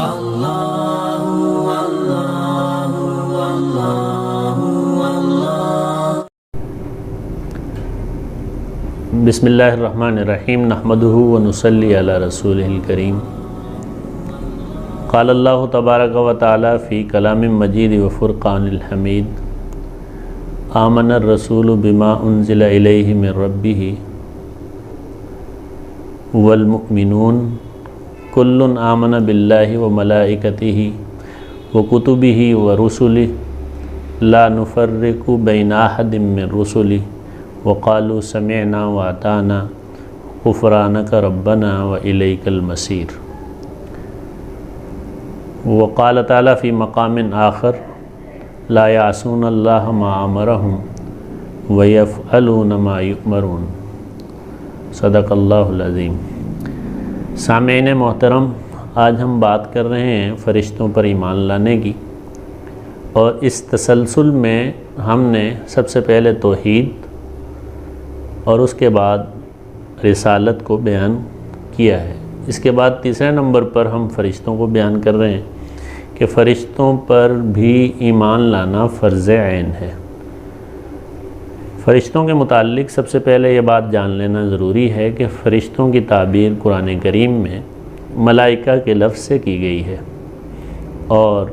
بسم اللہ الرحمن الرحیم نحمدہ ونصلی علی رسولہ الکریم قال اللہ تبارک و تعالی فی کلام مجید و فرقان الحمید آمن الرسول بما انزل الیہ من ربہ والمؤمنون کل آمن باللہ و ملائکتہ و کتبہ و رسلہ لا نفرق بین احد من رسلہ وقالوا سمعنا واطعنا غفرانک ربنا والیک المصیر۔ وقال تعالی فی مقام آخر لا یعصون اللہ ما امرهم ویفعلون ما یؤمرون۔ صدق اللہ العظیم۔ سامعین محترم، آج ہم بات کر رہے ہیں فرشتوں پر ایمان لانے کی، اور اس تسلسل میں ہم نے سب سے پہلے توحید اور اس کے بعد رسالت کو بیان کیا ہے۔ اس کے بعد تیسرے نمبر پر ہم فرشتوں کو بیان کر رہے ہیں کہ فرشتوں پر بھی ایمان لانا فرض عین ہے۔ فرشتوں کے متعلق سب سے پہلے یہ بات جان لینا ضروری ہے کہ فرشتوں کی تعبیر قرآن کریم میں ملائکہ کے لفظ سے کی گئی ہے، اور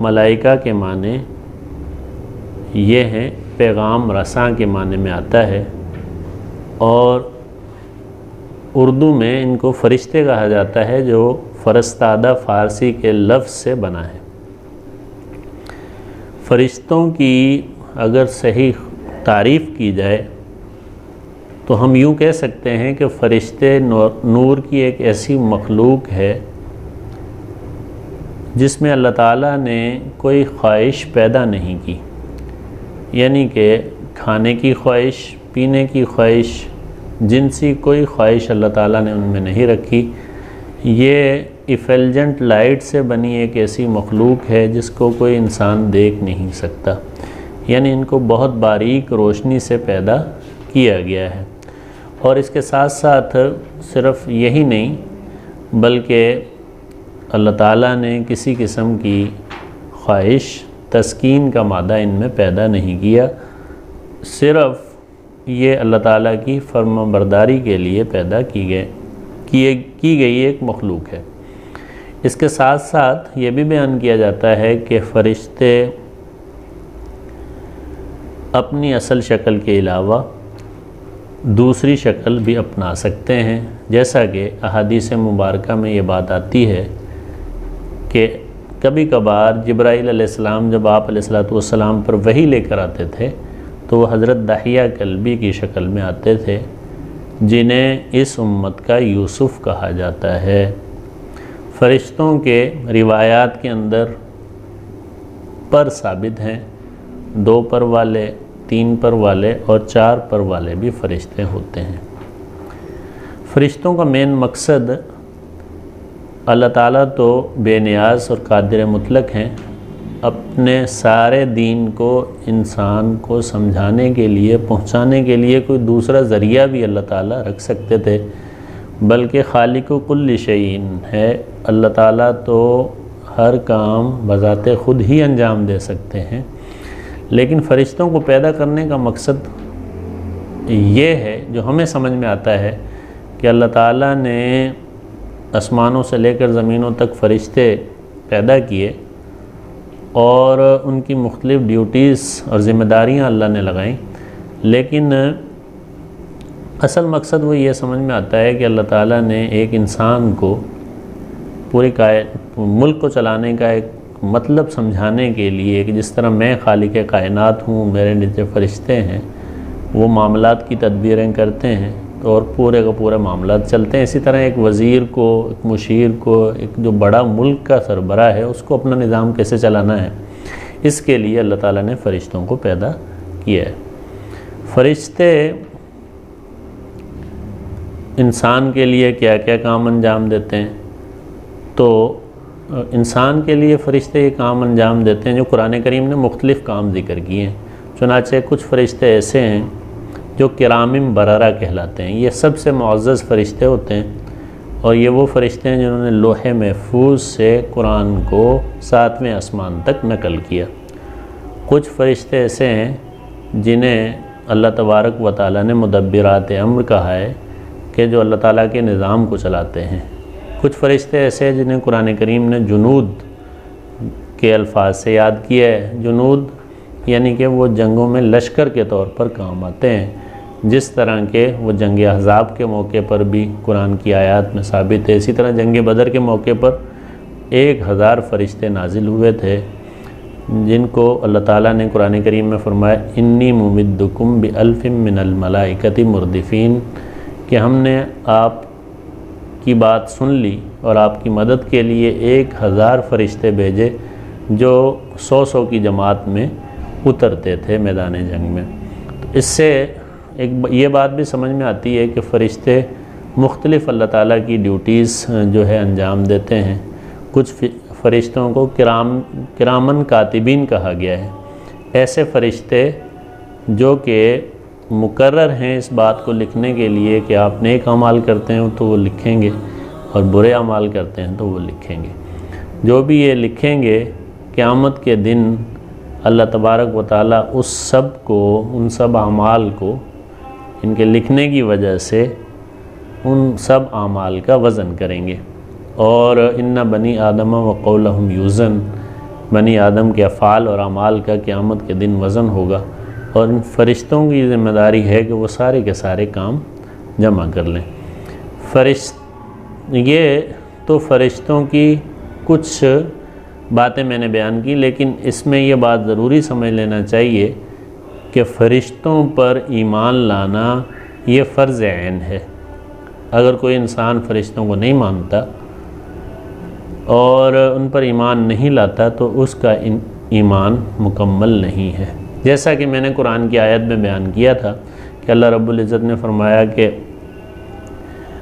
ملائکہ کے معنی یہ ہیں پیغام رساں کے معنی میں آتا ہے، اور اردو میں ان کو فرشتے کہا جاتا ہے، جو فرستادہ فارسی کے لفظ سے بنا ہے۔ فرشتوں کی اگر صحیح تعریف کی جائے تو ہم یوں کہہ سکتے ہیں کہ فرشتے نور کی ایک ایسی مخلوق ہے جس میں اللہ تعالیٰ نے کوئی خواہش پیدا نہیں کی، یعنی کہ کھانے کی خواہش، پینے کی خواہش، جنسی کوئی خواہش اللہ تعالیٰ نے ان میں نہیں رکھی۔ یہ ایفلجنٹ لائٹ سے بنی ایک ایسی مخلوق ہے جس کو کوئی انسان دیکھ نہیں سکتا، یعنی ان کو بہت باریک روشنی سے پیدا کیا گیا ہے۔ اور اس کے ساتھ ساتھ صرف یہی نہیں، بلکہ اللہ تعالیٰ نے کسی قسم کی خواہش، تسکین کا مادہ ان میں پیدا نہیں کیا، صرف یہ اللہ تعالیٰ کی فرما برداری کے لیے پیدا کی گئی ایک مخلوق ہے۔ اس کے ساتھ ساتھ یہ بھی بیان کیا جاتا ہے کہ فرشتے اپنی اصل شکل کے علاوہ دوسری شکل بھی اپنا سکتے ہیں، جیسا کہ احادیث مبارکہ میں یہ بات آتی ہے کہ کبھی کبھار جبرائیل علیہ السلام جب آپ علیہ السلام پر وحی لے کر آتے تھے تو وہ حضرت دحیہ کلبی کی شکل میں آتے تھے، جنہیں اس امت کا یوسف کہا جاتا ہے۔ فرشتوں کے روایات کے اندر پر ثابت ہیں، 2 پر والے، 3 پر والے اور 4 پر والے بھی فرشتے ہوتے ہیں۔ فرشتوں کا مین مقصد، اللہ تعالیٰ تو بے نیاز اور قادر مطلق ہیں، اپنے سارے دین کو انسان کو سمجھانے کے لیے، پہنچانے کے لیے کوئی دوسرا ذریعہ بھی اللہ تعالیٰ رکھ سکتے تھے، بلکہ خالق کل شیء ہے۔ اللہ تعالیٰ تو ہر کام بذات خود ہی انجام دے سکتے ہیں، لیکن فرشتوں کو پیدا کرنے کا مقصد یہ ہے، جو ہمیں سمجھ میں آتا ہے، کہ اللہ تعالیٰ نے آسمانوں سے لے کر زمینوں تک فرشتے پیدا کیے، اور ان کی مختلف ڈیوٹیز اور ذمہ داریاں اللہ نے لگائیں، لیکن اصل مقصد وہ یہ سمجھ میں آتا ہے کہ اللہ تعالیٰ نے ایک انسان کو پورے ملک کو چلانے کا ایک مطلب سمجھانے کے لیے، کہ جس طرح میں خالق کائنات ہوں، میرے نیچے فرشتے ہیں، وہ معاملات کی تدبیریں کرتے ہیں اور پورے کا پورے معاملات چلتے ہیں، اسی طرح ایک وزیر کو، ایک مشیر کو، ایک جو بڑا ملک کا سربراہ ہے، اس کو اپنا نظام کیسے چلانا ہے، اس کے لیے اللہ تعالیٰ نے فرشتوں کو پیدا کیا ہے۔ فرشتے انسان کے لیے کیا کیا کام انجام دیتے ہیں؟ تو انسان کے لیے فرشتے یہ کام انجام دیتے ہیں جو قرآن کریم نے مختلف کام ذکر کیے ہیں۔ چنانچہ کچھ فرشتے ایسے ہیں جو کرام بررہ کہلاتے ہیں، یہ سب سے معزز فرشتے ہوتے ہیں، اور یہ وہ فرشتے ہیں جنہوں نے لوح محفوظ سے قرآن کو 7ویں آسمان تک نقل کیا۔ کچھ فرشتے ایسے ہیں جنہیں اللہ تبارک و تعالیٰ نے مدبرات امر کہا ہے کہ جو اللہ تعالیٰ کے نظام کو چلاتے ہیں۔ کچھ فرشتے ایسے ہیں جنہیں قرآن کریم نے جنود کے الفاظ سے یاد کیا ہے۔ جنود یعنی کہ وہ جنگوں میں لشکر کے طور پر کام آتے ہیں، جس طرح کے وہ جنگ احزاب کے موقع پر بھی قرآن کی آیات میں ثابت ہے۔ اسی طرح جنگ بدر کے موقع پر 1000 فرشتے نازل ہوئے تھے، جن کو اللہ تعالیٰ نے قرآن کریم میں فرمایا انی ممدکم بألف من الملائکۃ مردفین، کہ ہم نے آپ کی بات سن لی اور آپ کی مدد کے لیے 1000 فرشتے بھیجے جو 100 کی جماعت میں اترتے تھے میدان جنگ میں۔ تو اس سے یہ بات بھی سمجھ میں آتی ہے کہ فرشتے مختلف اللہ تعالیٰ کی ڈیوٹیز جو ہے انجام دیتے ہیں۔ کچھ فرشتوں کو کرامن کاتبین کہا گیا ہے، ایسے فرشتے جو کہ مقرر ہیں اس بات کو لکھنے کے لیے کہ آپ نیک اعمال کرتے ہیں تو وہ لکھیں گے اور برے اعمال کرتے ہیں تو وہ لکھیں گے۔ جو بھی یہ لکھیں گے قیامت کے دن اللہ تبارک و تعالیٰ ان سب اعمال کو ان کے لکھنے کی وجہ سے ان سب اعمال کا وزن کریں گے۔ اور ان بنی آدم و قولہم یوزن، بنی آدم کے افعال اور اعمال کا قیامت کے دن وزن ہوگا، اور ان فرشتوں کی ذمہ داری ہے کہ وہ سارے کے سارے کام جمع کر لیں۔ یہ تو فرشتوں کی کچھ باتیں میں نے بیان کی، لیکن اس میں یہ بات ضروری سمجھ لینا چاہیے کہ فرشتوں پر ایمان لانا یہ فرض عین ہے۔ اگر کوئی انسان فرشتوں کو نہیں مانتا اور ان پر ایمان نہیں لاتا تو اس کا ایمان مکمل نہیں ہے۔ جیسا کہ میں نے قرآن کی آیت میں بیان کیا تھا کہ اللہ رب العزت نے فرمایا کہ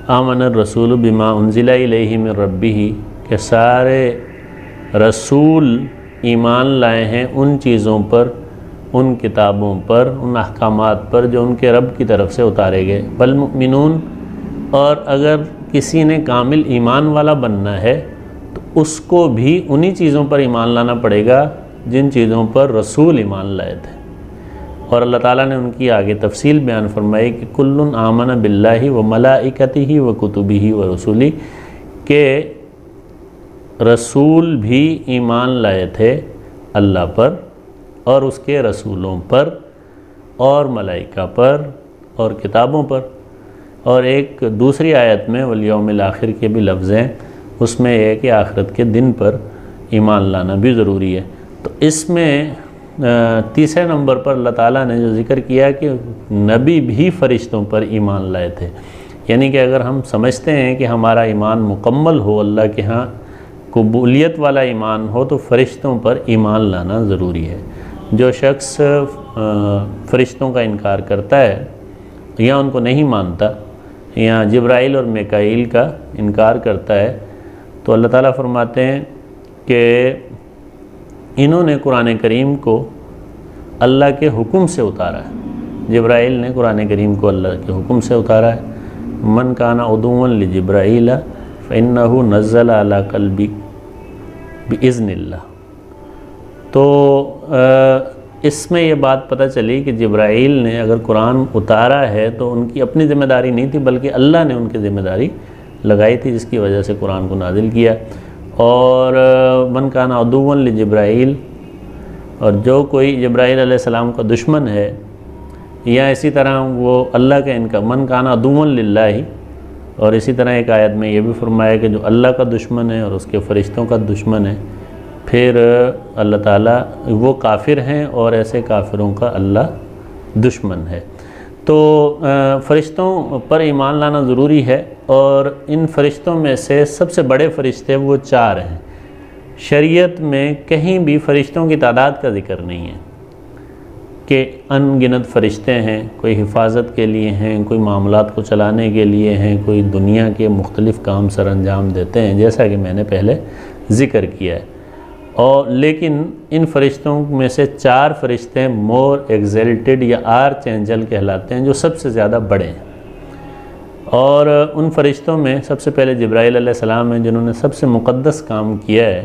آمن الرسول بما انزل الیہ من ربہ، کہ سارے رسول ایمان لائے ہیں ان چیزوں پر، ان کتابوں پر، ان احکامات پر جو ان کے رب کی طرف سے اتارے گئے۔ والمؤمنون، اور اگر کسی نے کامل ایمان والا بننا ہے تو اس کو بھی انہی چیزوں پر ایمان لانا پڑے گا جن چیزوں پر رسول ایمان لائے تھے۔ اور اللہ تعالیٰ نے ان کی آگے تفصیل بیان فرمائی کہ کل آمن باللہ و ملائکتہ و کتبہ و رسولہ، کہ رسول بھی ایمان لائے تھے اللہ پر اور اس کے رسولوں پر اور ملائکہ پر اور کتابوں پر۔ اور ایک دوسری آیت میں والیوم الآخر کے بھی لفظ ہیں، اس میں یہ ہے کہ آخرت کے دن پر ایمان لانا بھی ضروری ہے۔ تو اس میں تیسرے نمبر پر اللہ تعالیٰ نے جو ذکر کیا کہ نبی بھی فرشتوں پر ایمان لائے تھے، یعنی کہ اگر ہم سمجھتے ہیں کہ ہمارا ایمان مکمل ہو، اللہ کے ہاں قبولیت والا ایمان ہو، تو فرشتوں پر ایمان لانا ضروری ہے۔ جو شخص فرشتوں کا انکار کرتا ہے یا ان کو نہیں مانتا یا جبرائیل اور میکائیل کا انکار کرتا ہے تو اللہ تعالیٰ فرماتے ہیں کہ انہوں نے قرآن کریم کو اللہ کے حکم سے اتارا ہے۔ جبرائیل نے قرآن کریم کو اللہ کے حکم سے اتارا ہے۔ من کان عدوا لجبرائیل فإنہ نزل علی قلبی بإذن اللہ۔ تو اس میں یہ بات پتہ چلی کہ جبرائیل نے اگر قرآن اتارا ہے تو ان کی اپنی ذمہ داری نہیں تھی، بلکہ اللہ نے ان کی ذمہ داری لگائی تھی، جس کی وجہ سے قرآن کو نازل کیا۔ اور من کان عدوا لجبرائیل، اور جو کوئی جبرائیل علیہ السلام کا دشمن ہے، یا اسی طرح وہ اللہ کا ان کا من کان عدوا للہ، اور اسی طرح ایک آیت میں یہ بھی فرمایا کہ جو اللہ کا دشمن ہے اور اس کے فرشتوں کا دشمن ہے، پھر اللہ تعالیٰ وہ کافر ہیں اور ایسے کافروں کا اللہ دشمن ہے۔ تو فرشتوں پر ایمان لانا ضروری ہے، اور ان فرشتوں میں سے سب سے بڑے فرشتے وہ 4 ہیں۔ شریعت میں کہیں بھی فرشتوں کی تعداد کا ذکر نہیں ہے کہ ان گنت فرشتے ہیں، کوئی حفاظت کے لیے ہیں، کوئی معاملات کو چلانے کے لیے ہیں، کوئی دنیا کے مختلف کام سر انجام دیتے ہیں، جیسا کہ میں نے پہلے ذکر کیا ہے۔ اور لیکن ان فرشتوں میں سے 4 فرشتے مور ایگزلٹڈ یا آرچ اینجل کہلاتے ہیں، جو سب سے زیادہ بڑے ہیں۔ اور ان فرشتوں میں سب سے پہلے جبرائیل علیہ السلام ہیں، جنہوں نے سب سے مقدس کام کیا ہے۔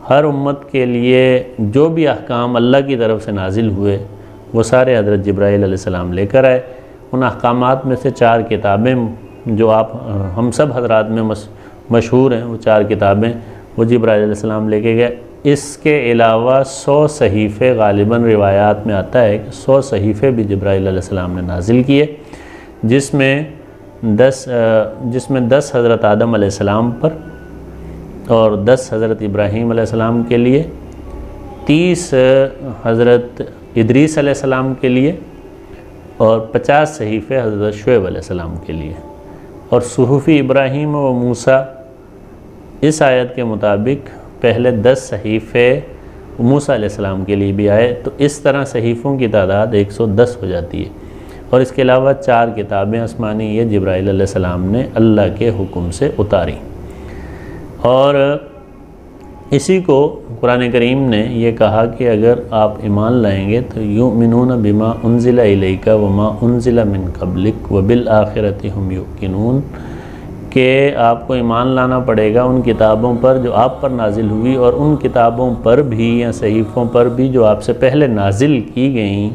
ہر امت کے لیے جو بھی احکام اللہ کی طرف سے نازل ہوئے وہ سارے حضرت جبرائیل علیہ السلام لے کر آئے۔ ان احکامات میں سے 4 کتابیں جو ہم سب حضرات میں مشہور ہیں، وہ 4 کتابیں وہ جبرائیل علیہ السلام لے کے گئے۔ اس کے علاوہ 100 صحیفے، غالباً روایات میں آتا ہے کہ 100 صحیفے بھی جبرائیل علیہ السلام نے نازل کیے، جس میں 10 حضرت آدم علیہ السلام پر اور 10 حضرت ابراہیم علیہ السلام کے لیے، 30 حضرت ادریس علیہ السلام کے لیے اور 50 صحیفے حضرت شعیب علیہ السلام کے لیے۔ اور صحف ابراہیم و موسیٰ، اس آیت کے مطابق پہلے 10 صحیفے موسیٰ علیہ السلام کے لیے بھی آئے، تو اس طرح صحیفوں کی تعداد 110 ہو جاتی ہے۔ اور اس کے علاوہ 4 کتابیں آسمانی یہ جبرائیل علیہ السلام نے اللہ کے حکم سے اتاری۔ اور اسی کو قرآن کریم نے یہ کہا کہ اگر آپ ایمان لائیں گے تو یؤمنون بما انزل الیک وما انزل من قبلک وبالآخرۃ ہم یوقنون، کہ آپ کو ایمان لانا پڑے گا ان کتابوں پر جو آپ پر نازل ہوئی، اور ان کتابوں پر بھی یا صحیفوں پر بھی جو آپ سے پہلے نازل کی گئیں،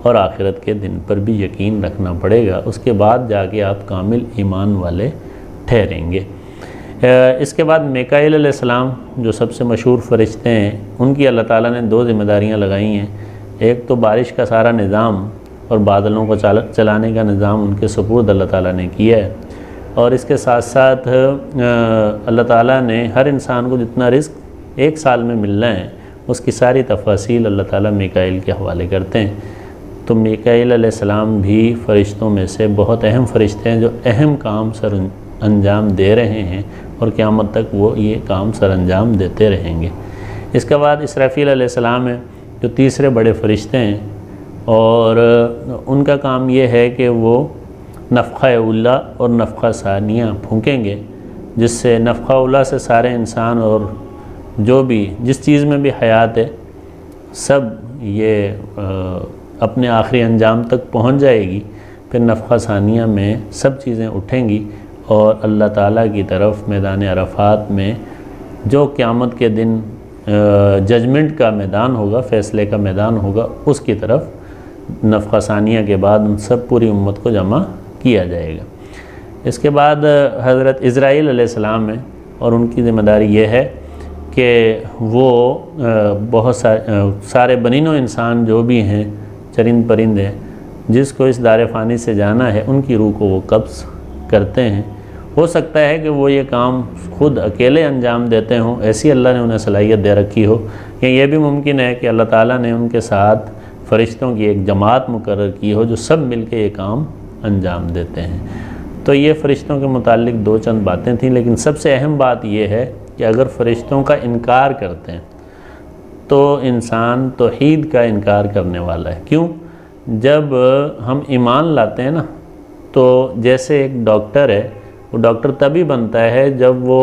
اور آخرت کے دن پر بھی یقین رکھنا پڑے گا۔ اس کے بعد جا کے آپ کامل ایمان والے ٹھہریں گے۔ اس کے بعد میکائیل علیہ السلام جو سب سے مشہور فرشتے ہیں، ان کی اللہ تعالیٰ نے 2 ذمہ داریاں لگائی ہیں۔ ایک تو بارش کا سارا نظام اور بادلوں کو چلانے کا نظام ان کے سپرد اللہ تعالیٰ نے کیا ہے، اور اس کے ساتھ ساتھ اللہ تعالیٰ نے ہر انسان کو جتنا رزق 1 سال میں ملنا ہے اس کی ساری تفاصیل اللہ تعالیٰ میکائیل کے حوالے کرتے ہیں۔ تو میکائیل علیہ السلام بھی فرشتوں میں سے بہت اہم فرشتے ہیں جو اہم کام سر انجام دے رہے ہیں، اور قیامت تک وہ یہ کام سر انجام دیتے رہیں گے۔ اس کے بعد اسرافیل علیہ السلام ہیں جو تیسرے بڑے فرشتے ہیں، اور ان کا کام یہ ہے کہ وہ نفخہ اولیٰ اور نفخہ ثانیہ پھونکیں گے، جس سے نفخہ اولیٰ سے سارے انسان اور جو بھی جس چیز میں بھی حیات ہے سب یہ اپنے آخری انجام تک پہنچ جائے گی۔ پھر نفخہ ثانیہ میں سب چیزیں اٹھیں گی اور اللہ تعالیٰ کی طرف میدان عرفات میں جو قیامت کے دن ججمنٹ کا میدان ہوگا، فیصلے کا میدان ہوگا، اس کی طرف نفخہ ثانیہ کے بعد ان سب پوری امت کو جمع کیا جائے گا۔ اس کے بعد حضرت اسرائیل علیہ السلام ہیں، اور ان کی ذمہ داری یہ ہے کہ وہ بہت سارے بنین و انسان جو بھی ہیں، چرند پرند ہیں، جس کو اس دار فانی سے جانا ہے، ان کی روح کو وہ قبض کرتے ہیں۔ ہو سکتا ہے کہ وہ یہ کام خود اکیلے انجام دیتے ہوں، ایسی اللہ نے انہیں صلاحیت دے رکھی ہو، یا یہ بھی ممکن ہے کہ اللہ تعالیٰ نے ان کے ساتھ فرشتوں کی ایک جماعت مقرر کی ہو جو سب مل کے یہ کام انجام دیتے ہیں۔ تو یہ فرشتوں کے متعلق 2 چند باتیں تھیں، لیکن سب سے اہم بات یہ ہے کہ اگر فرشتوں کا انکار کرتے ہیں تو انسان توحید کا انکار کرنے والا ہے۔ کیوں؟ جب ہم ایمان لاتے ہیں نا، تو جیسے ایک ڈاکٹر ہے، وہ ڈاکٹر تبھی بنتا ہے جب وہ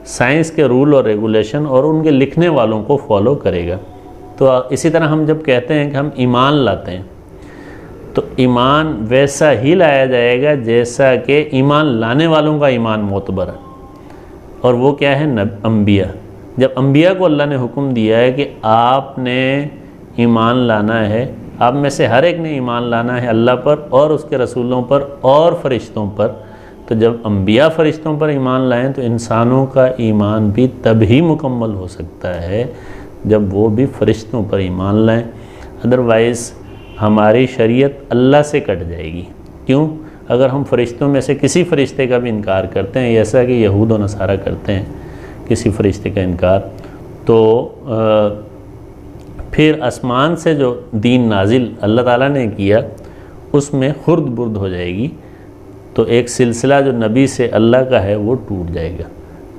سائنس کے رول اور ریگولیشن اور ان کے لکھنے والوں کو فالو کرے گا۔ تو اسی طرح ہم جب کہتے ہیں کہ ہم ایمان لاتے ہیں، تو ایمان ویسا ہی لایا جائے گا جیسا کہ ایمان لانے والوں کا ایمان معتبر ہے، اور وہ کیا ہے؟ انبیاء۔ جب انبیاء کو اللہ نے حکم دیا ہے کہ آپ نے ایمان لانا ہے، آپ میں سے ہر ایک نے ایمان لانا ہے اللہ پر اور اس کے رسولوں پر اور فرشتوں پر، تو جب انبیاء فرشتوں پر ایمان لائیں تو انسانوں کا ایمان بھی تب ہی مکمل ہو سکتا ہے جب وہ بھی فرشتوں پر ایمان لائیں، ادروائز ہماری شریعت اللہ سے کٹ جائے گی۔ کیوں؟ اگر ہم فرشتوں میں سے کسی فرشتے کا بھی انکار کرتے ہیں، ایسا کہ یہود و نصارہ کرتے ہیں کسی فرشتے کا انکار، تو پھر آسمان سے جو دین نازل اللہ تعالیٰ نے کیا اس میں خرد برد ہو جائے گی، تو ایک سلسلہ جو نبی سے اللہ کا ہے وہ ٹوٹ جائے گا،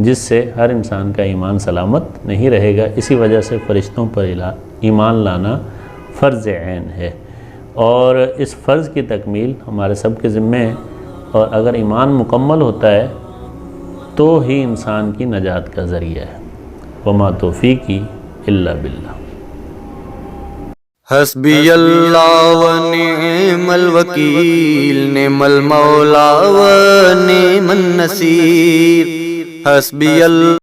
جس سے ہر انسان کا ایمان سلامت نہیں رہے گا۔ اسی وجہ سے فرشتوں پر ایمان لانا فرض عین ہے، اور اس فرض کی تکمیل ہمارے سب کے ذمہ ہے، اور اگر ایمان مکمل ہوتا ہے تو ہی انسان کی نجات کا ذریعہ ہے۔ وما توفیقی الا باللہ۔ حسبی اللہ و نعم الوکیل، نعم المولا و نعم النصیر، حسبی اللہ